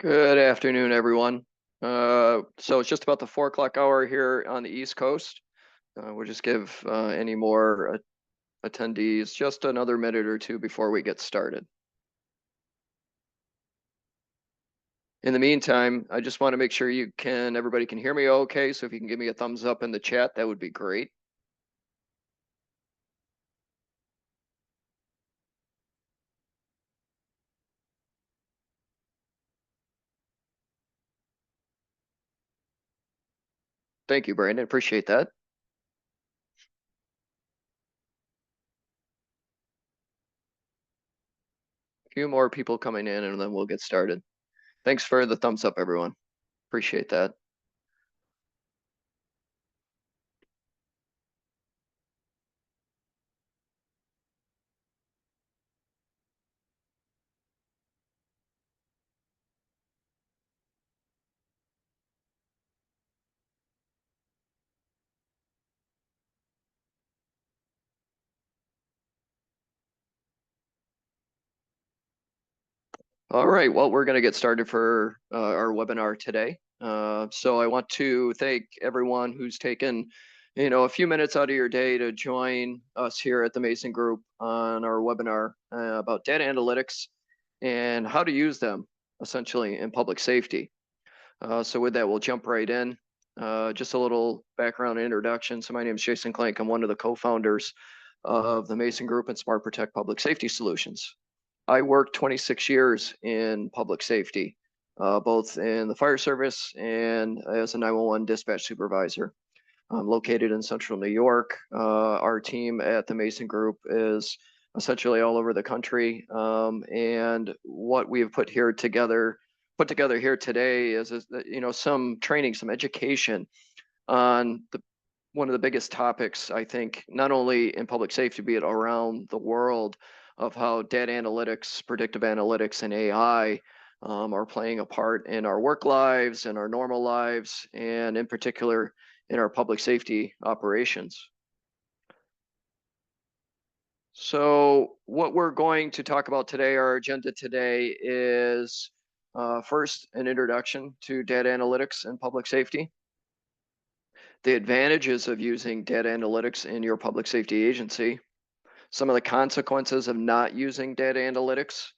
Good afternoon, everyone. So it's just about the 4 o'clock hour here on the East Coast. We'll just give any more attendees just another minute or two before we get started. In the meantime, I just want to make sure everybody can hear me okay. So if you can give me a thumbs up in the chat, that would be great. Thank you, Brandon. Appreciate that. A few more people coming in and then we'll get started. Thanks for the thumbs up, everyone. Appreciate that. All right, well, we're going to get started for our webinar today. So I want to thank everyone who's taken, a few minutes out of your day to join us here at the Mason Group on our webinar about data analytics and how to use them essentially in public safety. So with that, we'll jump right in. Just a little background introduction. So my name is Jason Klink. I'm one of the co-founders of the Mason Group and SmartProtect Public Safety Solutions. I worked 26 years in public safety, both in the fire service and as a 911 dispatch supervisor. I'm located in central New York. Our team at the Mason Group is essentially all over the country. And what we have put together here today is some training, some education on one of the biggest topics, I think, not only in public safety, but around the world, of how data analytics, predictive analytics, and AI are playing a part in our work lives and our normal lives, and in particular in our public safety operations. So what we're going to talk about today, our agenda today is first, an introduction to data analytics and public safety, the advantages of using data analytics in your public safety agency, some of the consequences of not using data analytics,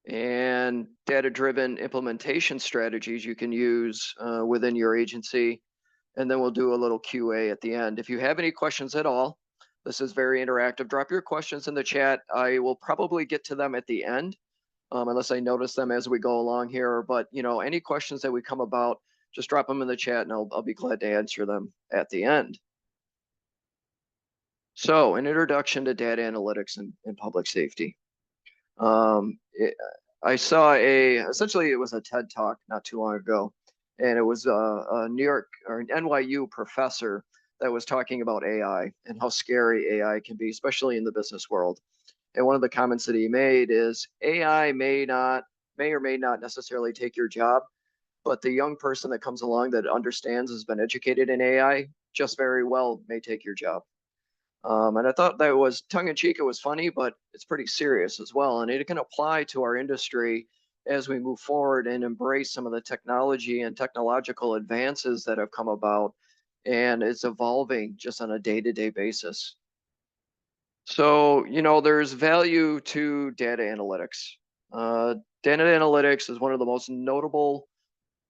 and data-driven implementation strategies you can use within your agency. And then we'll do a little QA at the end. If you have any questions at all, this is very interactive. Drop your questions in the chat. I will probably get to them at the end, unless I notice them as we go along here. But any questions that we come about, just drop them in the chat and I'll be glad to answer them at the end. So an introduction to data analytics in public safety. I saw essentially it was a TED Talk not too long ago, and it was a New York or an NYU professor that was talking about AI and how scary AI can be, especially in the business world. And one of the comments that he made is AI may or may not necessarily take your job, but the young person that comes along that understands, has been educated in AI, just very well may take your job. And I thought that was tongue in cheek. It was funny, but it's pretty serious as well. And it can apply to our industry as we move forward and embrace some of the technology and technological advances that have come about. And it's evolving just on a day-to-day basis. So, there's value to data analytics. Data analytics is one of the most notable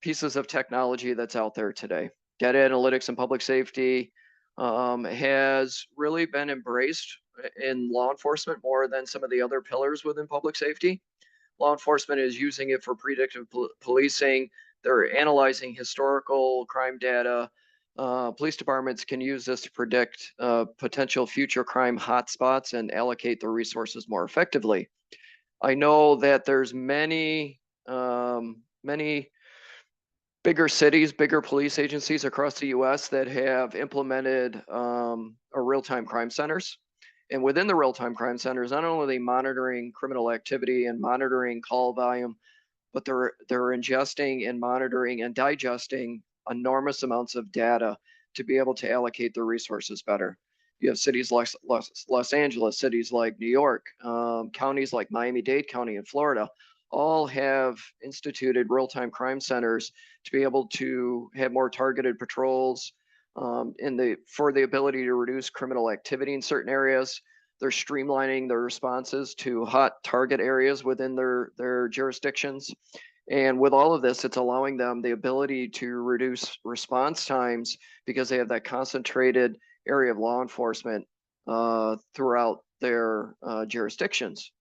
pieces of technology that's out there today. Data analytics and public safety has really been embraced in law enforcement more than some of the other pillars within public safety. Law enforcement is using it for predictive policing. They're analyzing historical crime data. Police departments can use this to predict potential future crime hotspots and allocate their resources more effectively. I know that there's many bigger cities, bigger police agencies across the US that have implemented real-time crime centers. And within the real-time crime centers, not only are they monitoring criminal activity and monitoring call volume, but they're ingesting and monitoring and digesting enormous amounts of data to be able to allocate their resources better. You have cities like Los Angeles, cities like New York, counties like Miami-Dade County in Florida, all have instituted real-time crime centers to be able to have more targeted patrols, for the ability to reduce criminal activity in certain areas. They're streamlining their responses to hot target areas within their jurisdictions. And with all of this, it's allowing them the ability to reduce response times because they have that concentrated area of law enforcement throughout their jurisdictions.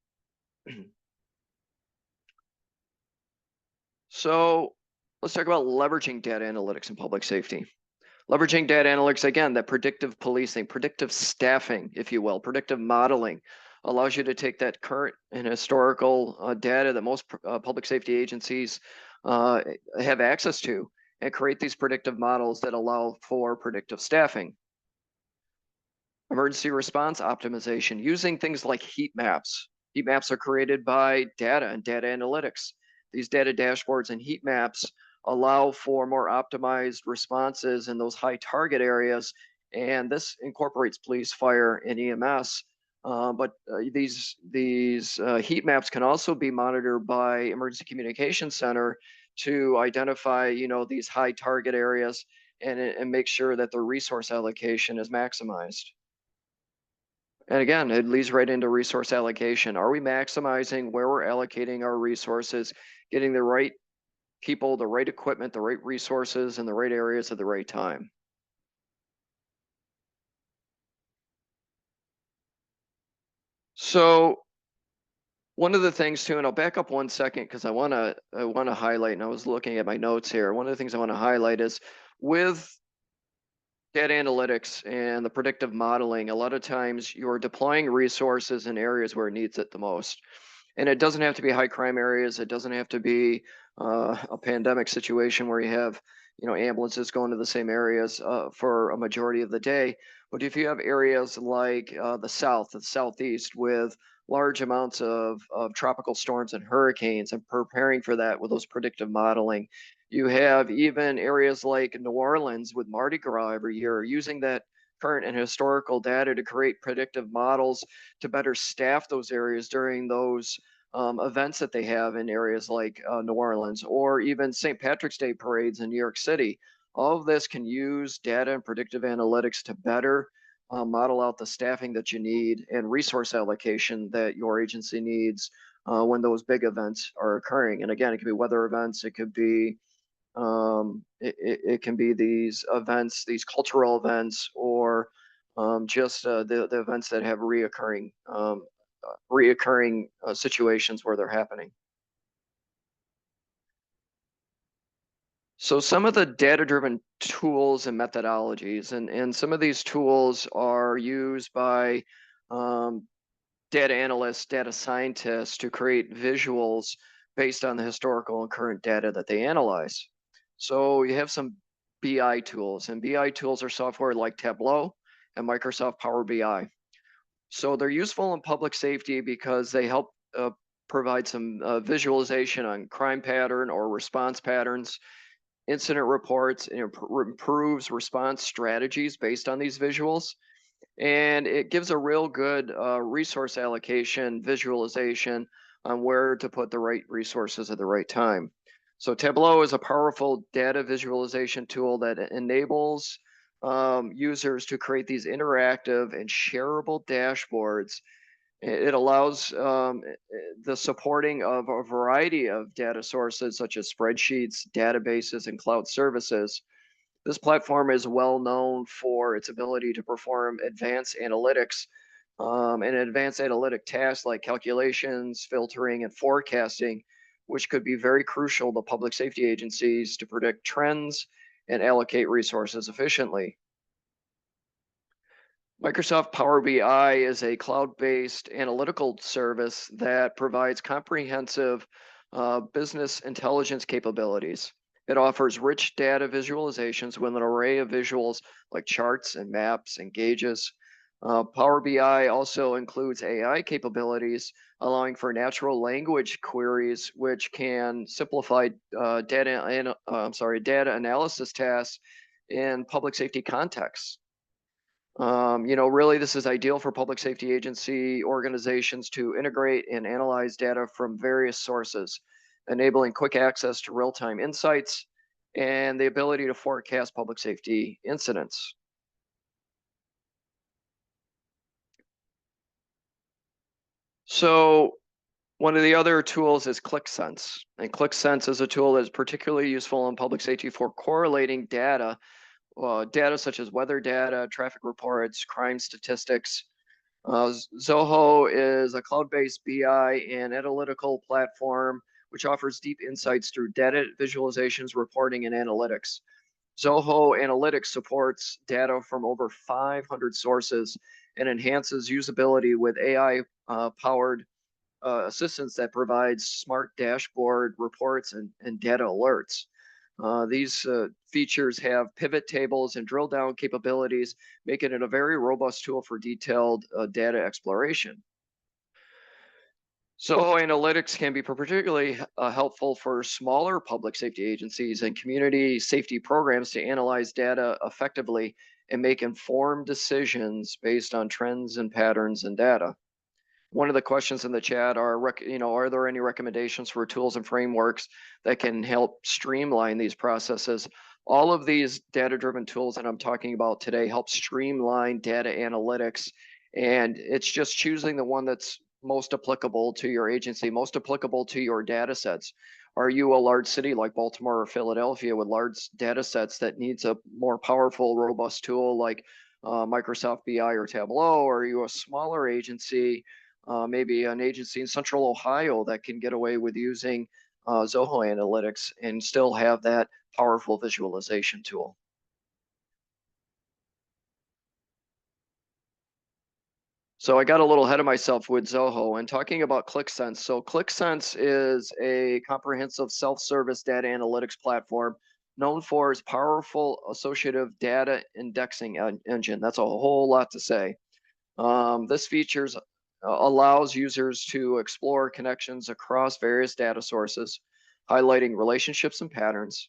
So let's talk about leveraging data analytics in public safety. Leveraging data analytics, again, that predictive policing, predictive staffing, if you will, predictive modeling allows you to take that current and historical data that most public safety agencies uh, have access to and create these predictive models that allow for predictive staffing. Emergency response optimization using things like heat maps. Heat maps are created by data and data analytics. These data dashboards and heat maps allow for more optimized responses in those high target areas. And this incorporates police, fire, and EMS. But these heat maps can also be monitored by emergency communication center to identify, these high target areas and make sure that the resource allocation is maximized. And again, it leads right into resource allocation. Are we maximizing where we're allocating our resources, getting the right people, the right equipment, the right resources in the right areas at the right time? So one of the things too, and I'll back up 1 second because I want to highlight, and I was looking at my notes here. One of the things I want to highlight is with data analytics and the predictive modeling, a lot of times you're deploying resources in areas where it needs it the most. And it doesn't have to be high crime areas. It doesn't have to be a pandemic situation where you have, ambulances going to the same areas for a majority of the day. But if you have areas like the South, the Southeast, with large amounts of tropical storms and hurricanes and preparing for that with those predictive modeling, you have even areas like New Orleans with Mardi Gras every year using that current and historical data to create predictive models to better staff those areas during those events that they have in areas like New Orleans or even St. Patrick's Day parades in New York City. All of this can use data and predictive analytics to better model out the staffing that you need and resource allocation that your agency needs when those big events are occurring. And again, it could be weather events, it could be it can be these events, these cultural events, or just the events that have reoccurring situations where they're happening. So some of the data-driven tools and methodologies, and some of these tools are used by um, data analysts, data scientists to create visuals based on the historical and current data that they analyze. So you have some BI tools, and BI tools are software like Tableau and Microsoft Power BI. So they're useful in public safety because they help provide some visualization on crime pattern or response patterns, incident reports, and improves response strategies based on these visuals. And it gives a real good resource allocation visualization on where to put the right resources at the right time. So Tableau is a powerful data visualization tool that enables users to create these interactive and shareable dashboards. It allows the supporting of a variety of data sources such as spreadsheets, databases, and cloud services. This platform is well known for its ability to perform advanced analytics and advanced analytic tasks like calculations, filtering, and forecasting, which could be very crucial to public safety agencies to predict trends and allocate resources efficiently. Microsoft Power BI is a cloud-based analytical service that provides comprehensive business intelligence capabilities. It offers rich data visualizations with an array of visuals like charts and maps and gauges. Power BI also includes AI capabilities, allowing for natural language queries, which can simplify data analysis tasks in public safety contexts. Really, this is ideal for public safety agency organizations to integrate and analyze data from various sources, enabling quick access to real time insights and the ability to forecast public safety incidents. So, one of the other tools is ClickSense. And ClickSense is a tool that is particularly useful in public safety for correlating data such as weather data, traffic reports, crime statistics. Zoho is a cloud-based BI and analytical platform which offers deep insights through data visualizations, reporting, and analytics. Zoho Analytics supports data from over 500 sources and enhances usability with AI-powered assistance that provides smart dashboard reports and data alerts. These features have pivot tables and drill down capabilities, making it a very robust tool for detailed data exploration. So analytics can be particularly helpful for smaller public safety agencies and community safety programs to analyze data effectively and make informed decisions based on trends and patterns in data. One of the questions in the chat are there any recommendations for tools and frameworks that can help streamline these processes? All of these data-driven tools that I'm talking about today help streamline data analytics, and it's just choosing the one that's most applicable to your agency, most applicable to your data sets. Are you a large city like Baltimore or Philadelphia with large data sets that needs a more powerful, robust tool like Microsoft BI or Tableau? Or are you a smaller agency, maybe an agency in Central Ohio that can get away with using Zoho Analytics and still have that powerful visualization tool? So I got a little ahead of myself with Zoho and talking about ClickSense. So ClickSense is a comprehensive self-service data analytics platform known for its powerful associative data indexing engine. That's a whole lot to say. This features allows users to explore connections across various data sources, highlighting relationships and patterns.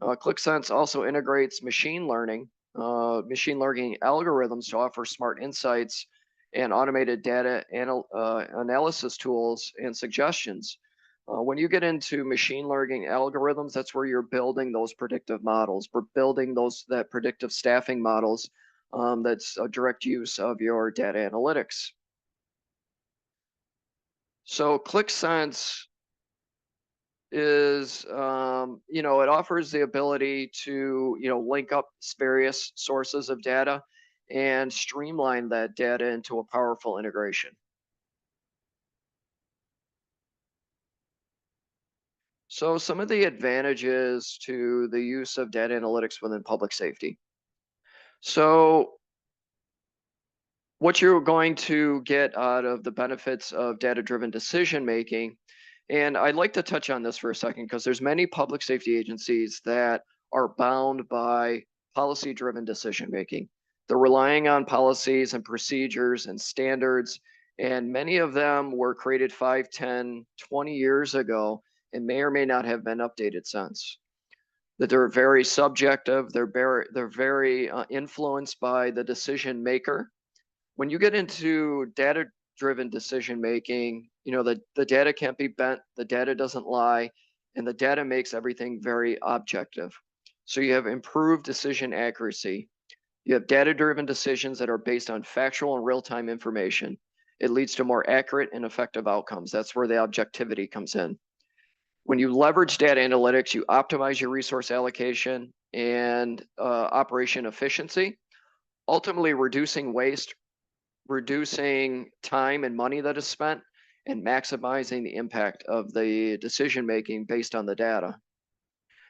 ClickSense also integrates machine learning algorithms to offer smart insights and automated analysis tools and suggestions. When you get into machine learning algorithms, that's where you're building those predictive models. We're building that predictive staffing models. That's a direct use of your data analytics. So ClickSense it offers the ability to, link up various sources of data and streamline that data into a powerful integration. So some of the advantages to the use of data analytics within public safety. So what you're going to get out of the benefits of data-driven decision making. And I'd like to touch on this for a second because there's many public safety agencies that are bound by policy-driven decision making. They're relying on policies and procedures and standards, and many of them were created 5, 10, 20 years ago and may or may not have been updated since. That they're very subjective, they're very influenced by the decision maker. When you get into data driven decision making, the data can't be bent, the data doesn't lie, and the data makes everything very objective. So you have improved decision accuracy. You have data driven decisions that are based on factual and real time information. It leads to more accurate and effective outcomes. That's where the objectivity comes in. When you leverage data analytics, you optimize your resource allocation and operation efficiency, ultimately reducing waste, reducing time and money that is spent, and maximizing the impact of the decision making based on the data.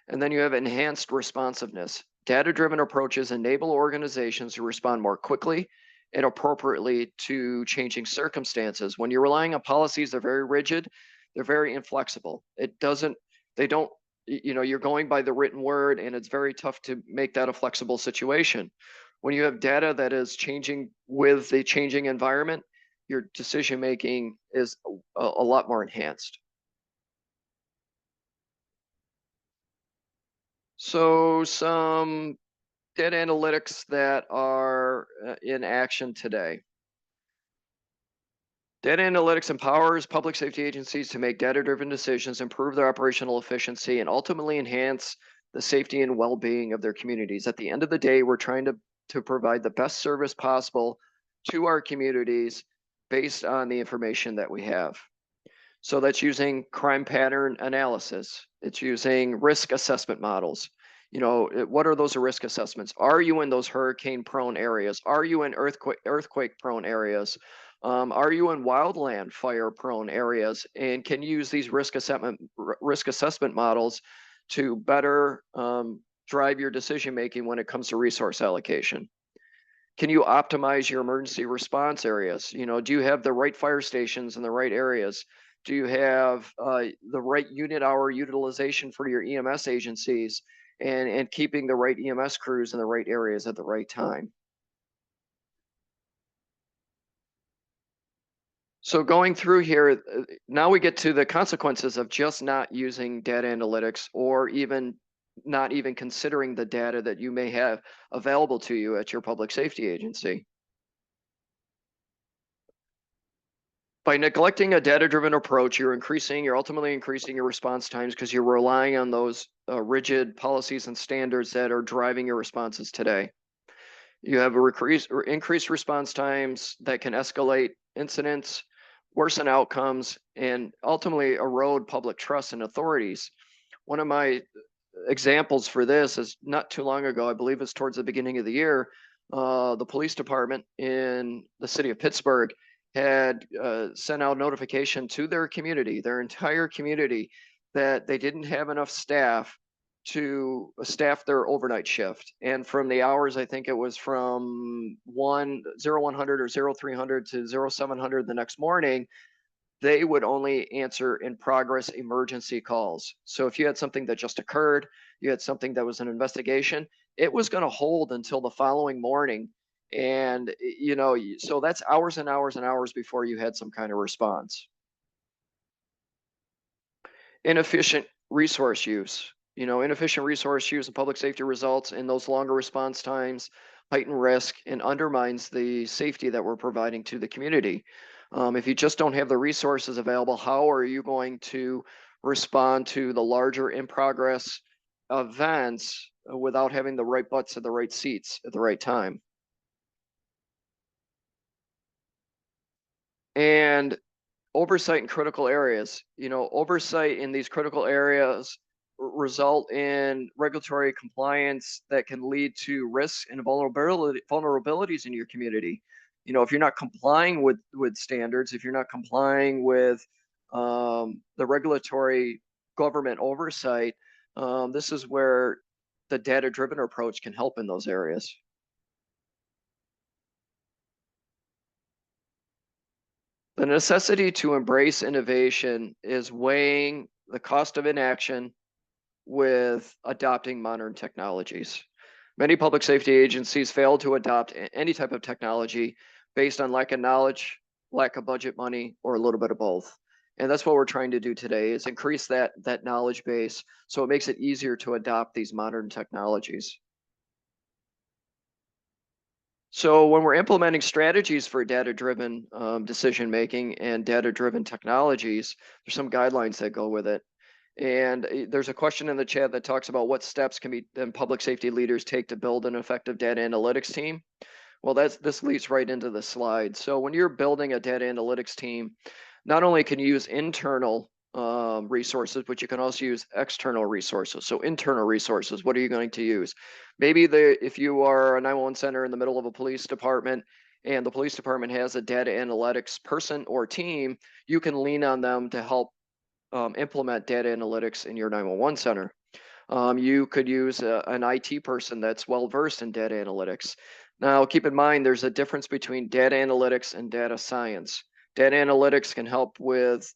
And then you have enhanced responsiveness. Data-driven approaches enable organizations to respond more quickly and appropriately to changing circumstances. When you're relying on policies, they're very rigid, they're very inflexible. They don't, you're going by the written word, and it's very tough to make that a flexible situation. When you have data that is changing with the changing environment, your decision making is a lot more enhanced. So some Data analytics that are in action today. Data analytics empowers public safety agencies to make data-driven decisions, improve their operational efficiency, and ultimately enhance the safety and well-being of their communities. At the end of the day, we're trying to provide the best service possible to our communities based on the information that we have. So that's using crime pattern analysis. It's using risk assessment models. What are those risk assessments? Are you in those hurricane prone areas? Are you in earthquake prone areas? Are you in wildland fire prone areas? And can you use these risk assessment models to better drive your decision making when it comes to resource allocation? Can you optimize your emergency response areas? Do you have the right fire stations in the right areas? Do you have the right unit hour utilization for your EMS agencies and keeping the right EMS crews in the right areas at the right time? So going through here, now we get to the consequences of just not using data analytics or even not even considering the data that you may have available to you at your public safety agency. By neglecting a data-driven approach, you're ultimately increasing your response times because you're relying on those rigid policies and standards that are driving your responses today. You have increased response times that can escalate incidents, worsen outcomes, and ultimately erode public trust in authorities. One of my examples for this is not too long ago, I believe it's towards the beginning of the year, the police department in the city of Pittsburgh had sent out notification to their community, their entire community, that they didn't have enough staff to staff their overnight shift. And from the hours, I think it was from 100 or 0300 to 0700 the next morning, they would only answer in progress emergency calls. So if you had something that just occurred, you had something that was an investigation, it was going to hold until the following morning. And, so that's hours and hours and hours before you had some kind of response. Inefficient resource use. Inefficient resource use and public safety results in those longer response times, heighten risk, and undermines the safety that we're providing to the community. If you just don't have the resources available, how are you going to respond to the larger in progress events without having the right butts at the right seats at the right time? And oversight in critical areas. Oversight in these critical areas result in regulatory compliance that can lead to risks and vulnerabilities in your community. If you're not complying with standards, if you're not complying with the regulatory government oversight, this is where the data-driven approach can help in those areas. The necessity to embrace innovation is weighing the cost of inaction with adopting modern technologies. Many public safety agencies fail to adopt any type of technology based on lack of knowledge, lack of budget money, or a little bit of both. And that's what we're trying to do today is increase that knowledge base so it makes it easier to adopt these modern technologies. So when we're implementing strategies for data-driven decision making and data-driven technologies, there's some guidelines that go with it. And there's a question in the chat that talks about what steps can public safety leaders take to build an effective data analytics team. Well, this leads right into the slide. So when you're building a data analytics team, not only can you use internal resources, but you can also use external resources. So internal resources, what are you going to use? Maybe if you are a 911 center in the middle of a police department and the police department has a data analytics person or team, you can lean on them to help implement data analytics in your 911 center. You could use an IT person that's well versed in data analytics. Now, keep in mind, there's a difference between data analytics and data science. Data analytics can help with,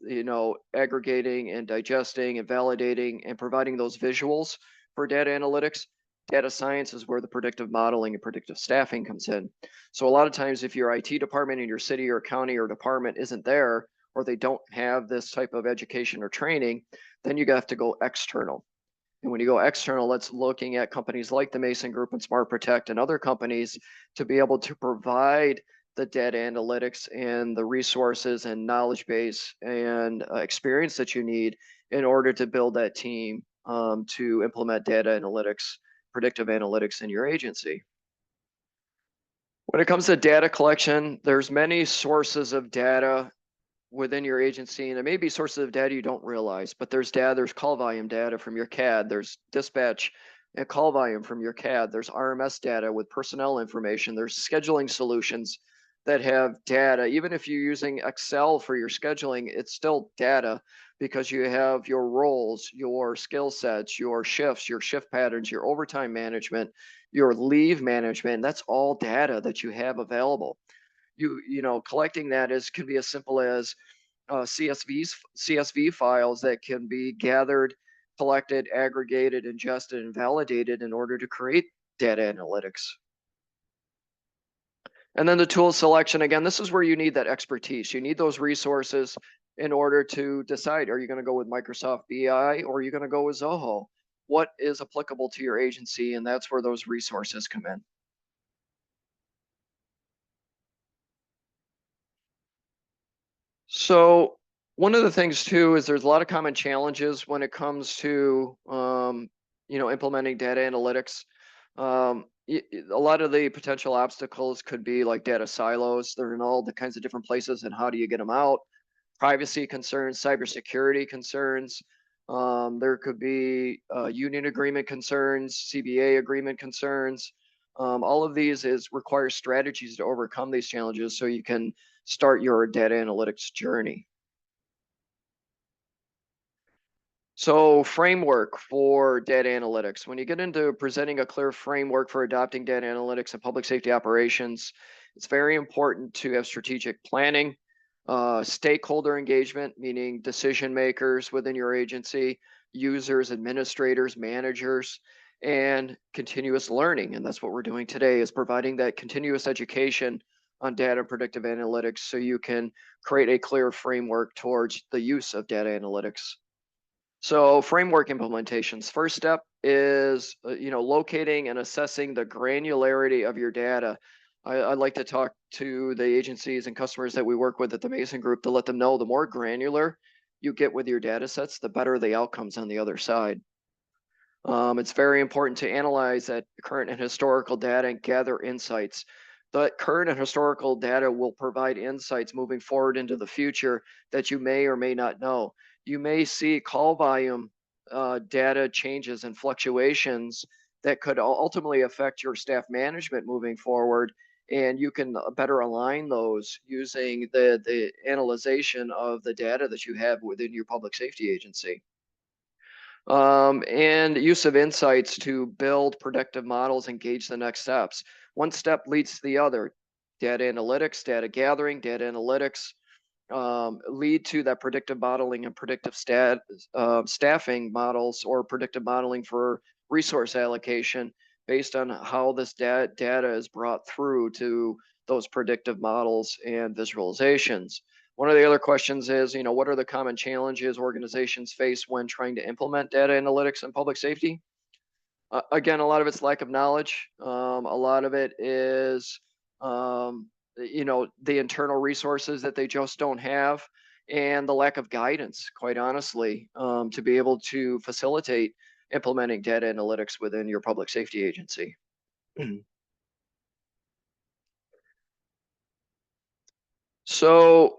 aggregating and digesting and validating and providing those visuals for data analytics. Data science is where the predictive modeling and predictive staffing comes in. So a lot of times if your IT department in your city or county or department isn't there, or they don't have this type of education or training, then you have to go external. And when you go external, that's looking at companies like the Mason Group and SmartProtect and other companies to be able to provide the data analytics and the resources and knowledge base and experience that you need in order to build that team to implement data analytics, predictive analytics in your agency. When it comes to data collection, there's many sources of data within your agency, and there may be sources of data you don't realize, but there's call volume data from your CAD, there's dispatch and call volume from your CAD, there's RMS data with personnel information, there's scheduling solutions that have data. Even if you're using Excel for your scheduling, it's still data because you have your roles, your skill sets, your shifts, your shift patterns, your overtime management, your leave management. That's all data that you have available. Collecting that is can be as simple as CSV files that can be gathered, collected, aggregated, ingested, and validated in order to create data analytics. And then the tool selection, again, this is where you need that expertise. You need those resources in order to decide, are you going to go with Microsoft BI or are you going to go with Zoho? What is applicable to your agency? And that's where those resources come in. So one of the things too is there's a lot of common challenges when it comes to implementing data analytics. A lot of the potential obstacles could be like data silos. They're in all the kinds of different places, and how do you get them out? Privacy concerns, cybersecurity concerns. There could be union agreement concerns, CBA agreement concerns. All of these require strategies to overcome these challenges so you can start your data analytics journey. So framework for data analytics. When you get into presenting a clear framework for adopting data analytics and public safety operations, it's very important to have strategic planning, stakeholder engagement, meaning decision makers within your agency, users, administrators, managers, and continuous learning. And that's what we're doing today, is providing that continuous education on data and predictive analytics so you can create a clear framework towards the use of data analytics. So framework implementations. First step is locating and assessing the granularity of your data. I like to talk to the agencies and customers that we work with at the Mason Group to let them know the more granular you get with your data sets, the better the outcomes on the other side. It's very important to analyze that current and historical data and gather insights. The current and historical data will provide insights moving forward into the future that you may or may not know. You may see call volume data changes and fluctuations that could ultimately affect your staff management moving forward, and you can better align those using the analyzation of the data that you have within your public safety agency. And use of insights to build predictive models and gauge the next steps. One step leads to the other. Data analytics, data gathering, data analytics lead to that predictive modeling and predictive staffing models, or predictive modeling for resource allocation based on how this data is brought through to those predictive models and visualizations. One of the other questions is, what are the common challenges organizations face when trying to implement data analytics in public safety? Again, a lot of it's lack of knowledge. A lot of it is, the internal resources that they just don't have, and the lack of guidance, quite honestly, to be able to facilitate implementing data analytics within your public safety agency. So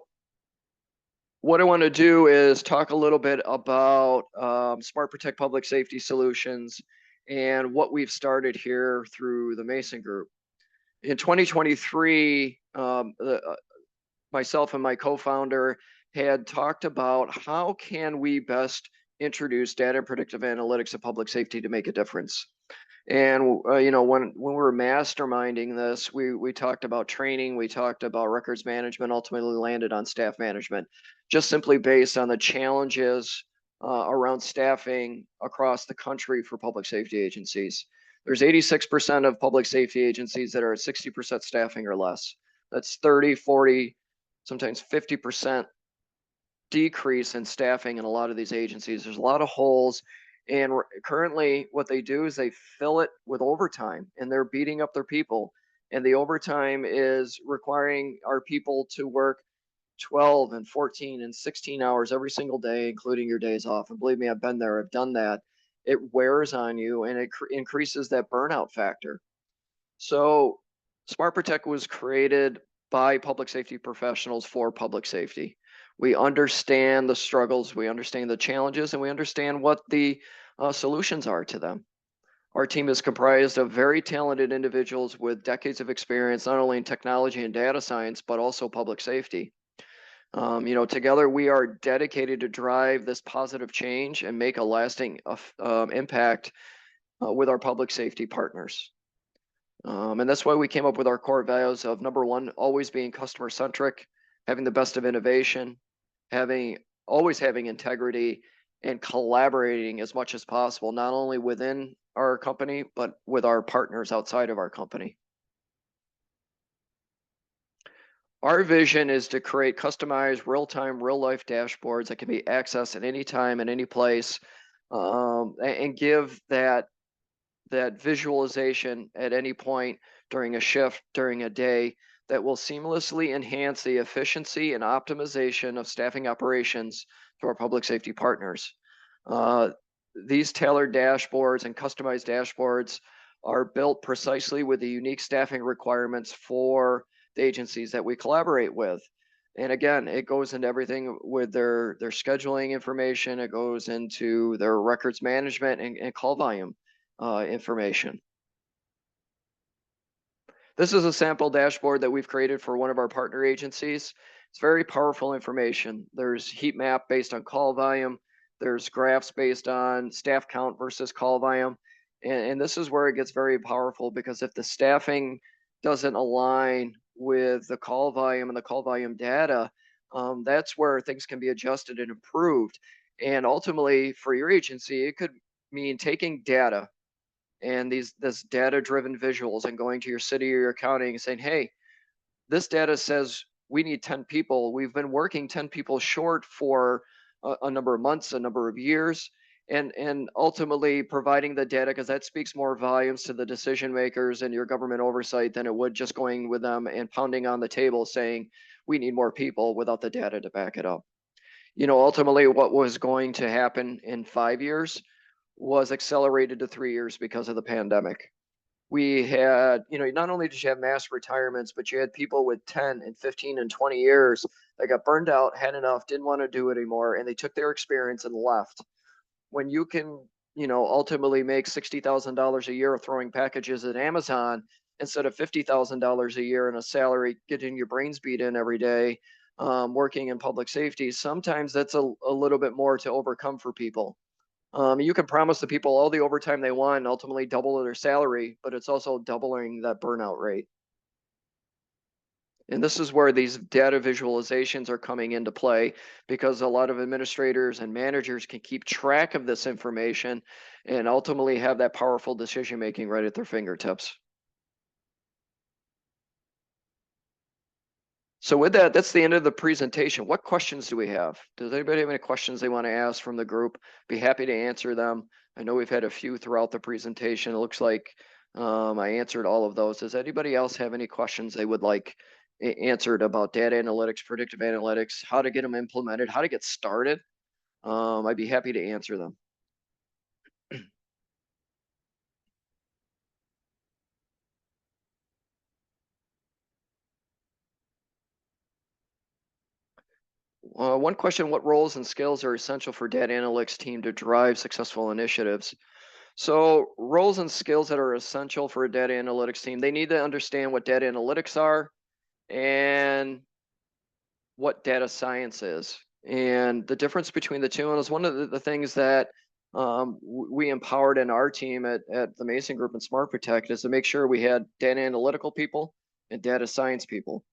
what I want to do is talk a little bit about SmartProtect Public Safety Solutions and what we've started here through the Mason Group. In 2023, myself and my co-founder had talked about how can we best introduce data and predictive analytics to public safety to make a difference. And when we were masterminding this, we talked about training, we talked about records management, ultimately landed on staff management, just simply based on the challenges around staffing across the country for public safety agencies. There's 86% of public safety agencies that are at 60% staffing or less. That's 30, 40, sometimes 50% decrease in staffing in a lot of these agencies. There's a lot of holes, And currently, what they do is they fill it with overtime, and they're beating up their people. And the overtime is requiring our people to work 12 and 14 and 16 hours every single day, including your days off. And believe me, I've been there, I've done that. It wears on you, and it increases that burnout factor. So, SmartProtect was created by public safety professionals for public safety. We understand the struggles, we understand the challenges, and we understand what the solutions are to them. Our team is comprised of very talented individuals with decades of experience, not only in technology and data science, but also public safety. Together we are dedicated to drive this positive change and make a lasting impact with our public safety partners. And that's why we came up with our core values of number one, always being customer centric, having the best of innovation, having always having integrity, and collaborating as much as possible, not only within our company, but with our partners outside of our company. Our vision is to create customized, real-time, real-life dashboards that can be accessed at any time and any place, and give that visualization at any point during a shift, during a day, that will seamlessly enhance the efficiency and optimization of staffing operations to our public safety partners. Uh, these tailored dashboards and customized dashboards are built precisely with the unique staffing requirements for the agencies that we collaborate with. And again, it goes into everything with their scheduling information. It goes into their records management and call volume information. This is a sample dashboard that we've created for one of our partner agencies. It's very powerful information. There's heat map based on call volume. There's graphs based on staff count versus call volume. And this is where it gets very powerful, because if the staffing doesn't align with the call volume and the call volume data, that's where things can be adjusted and improved. And ultimately, for your agency, it could mean taking data and this data driven visuals and going to your city or your county and saying, hey, this data says we need 10 people. We've been working 10 people short for a number of months, a number of years, and ultimately providing the data, because that speaks more volumes to the decision makers and your government oversight than it would just going with them and pounding on the table saying we need more people without the data to back it up. Ultimately what was going to happen in 5 years was accelerated to 3 years because of the pandemic. We had, not only did you have mass retirements, but you had people with 10 and 15 and 20 years that got burned out, had enough, didn't want to do it anymore, and they took their experience and left. When you can, ultimately make $60,000 a year throwing packages at Amazon instead of $50,000 a year in a salary, getting your brains beat in every day, working in public safety, sometimes that's a little bit more to overcome for people. You can promise the people all the overtime they want and ultimately double their salary, but it's also doubling that burnout rate. And this is where these data visualizations are coming into play, because a lot of administrators and managers can keep track of this information and ultimately have that powerful decision making right at their fingertips. So with that, that's the end of the presentation. What questions do we have? Does anybody have any questions they want to ask from the group? Be happy to answer them. I know we've had a few throughout the presentation. It looks like I answered all of those. Does anybody else have any questions they would like answered about data analytics, predictive analytics, how to get them implemented, how to get started? I'd be happy to answer them. One question, what roles and skills are essential for data analytics team to drive successful initiatives? So roles and skills that are essential for a data analytics team, they need to understand what data analytics are and what data science is. And the difference between the two, and is one of the things that we empowered in our team at the Mason Group and SmartProtect, is to make sure we had data analytical people and data science people.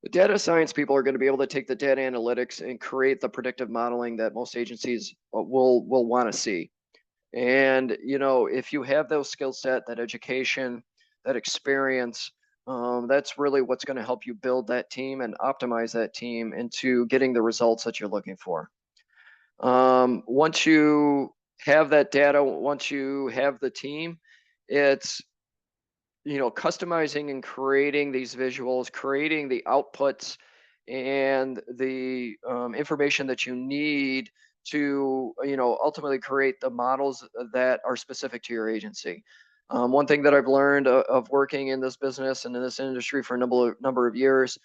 The data science people are going to be able to take the data analytics and create the predictive modeling that most agencies will want to see. And if you have those skill set, that education, that experience, that's really what's going to help you build that team and optimize that team into getting the results that you're looking for. Once you have that data once you have the team. It's, customizing and creating these visuals, creating the outputs and the information that you need to, ultimately create the models that are specific to your agency. One thing that I've learned of working in this business and in this industry for a number of years,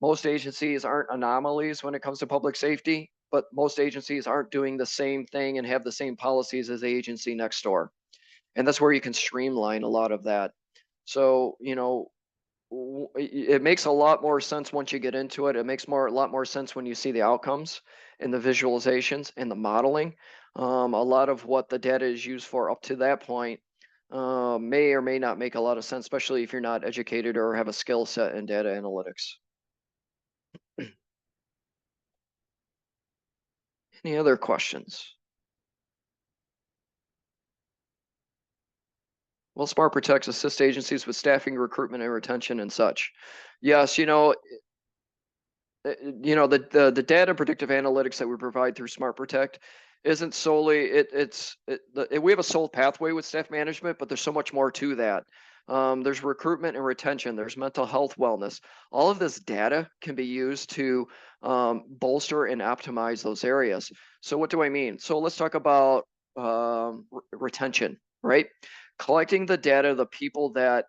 most agencies aren't anomalies when it comes to public safety, but most agencies aren't doing the same thing and have the same policies as the agency next door. And that's where you can streamline a lot of that. So, it makes a lot more sense once you get into it. It makes a lot more sense when you see the outcomes and the visualizations and the modeling. A lot of what the data is used for up to that point may or may not make a lot of sense, especially if you're not educated or have a skill set in data analytics. Any other questions? Well, SmartProtect assists agencies with staffing, recruitment, and retention and such. Yes, the data predictive analytics that we provide through SmartProtect isn't solely we have a sole pathway with staff management, but there's so much more to that. There's recruitment and retention. There's mental health, wellness. All of this data can be used to bolster and optimize those areas. So what do I mean? So let's talk about retention, right? Collecting the data of the people that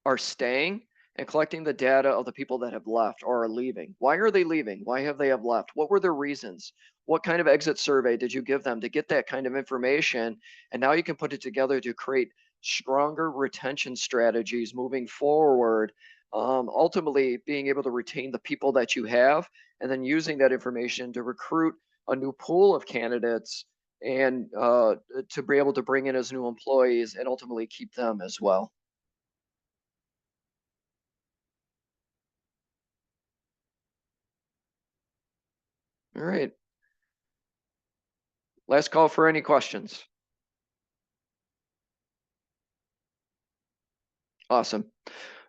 are staying and collecting the data of the people that have left or are leaving. Why are they leaving? Why have they have left? What were their reasons? What kind of exit survey did you give them to get that kind of information? And now you can put it together to create stronger retention strategies moving forward. Ultimately, being able to retain the people that you have, and then using that information to recruit a new pool of candidates and to be able to bring in as new employees and ultimately keep them as well. All right. Last call for any questions. Awesome.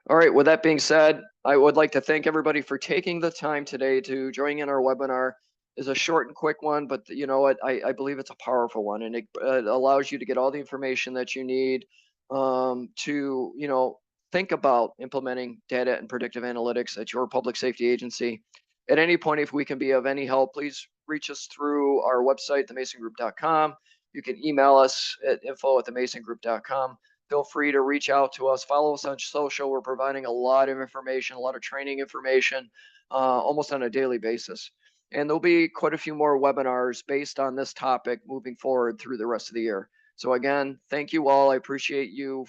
All right. With that being said, I would like to thank everybody for taking the time today to join in our webinar. It's a short and quick one, but you know what? I believe it's a powerful one, and it allows you to get all the information that you need to, think about implementing data and predictive analytics at your public safety agency. At any point, if we can be of any help, please reach us through our website, themasongroup.com. You can email us at info@themasongroup.com. Feel free to reach out to us. Follow us on social. We're providing a lot of information, a lot of training information, almost on a daily basis. And there'll be quite a few more webinars based on this topic moving forward through the rest of the year. So again, thank you all. I appreciate you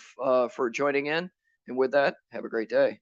for joining in. And with that, have a great day.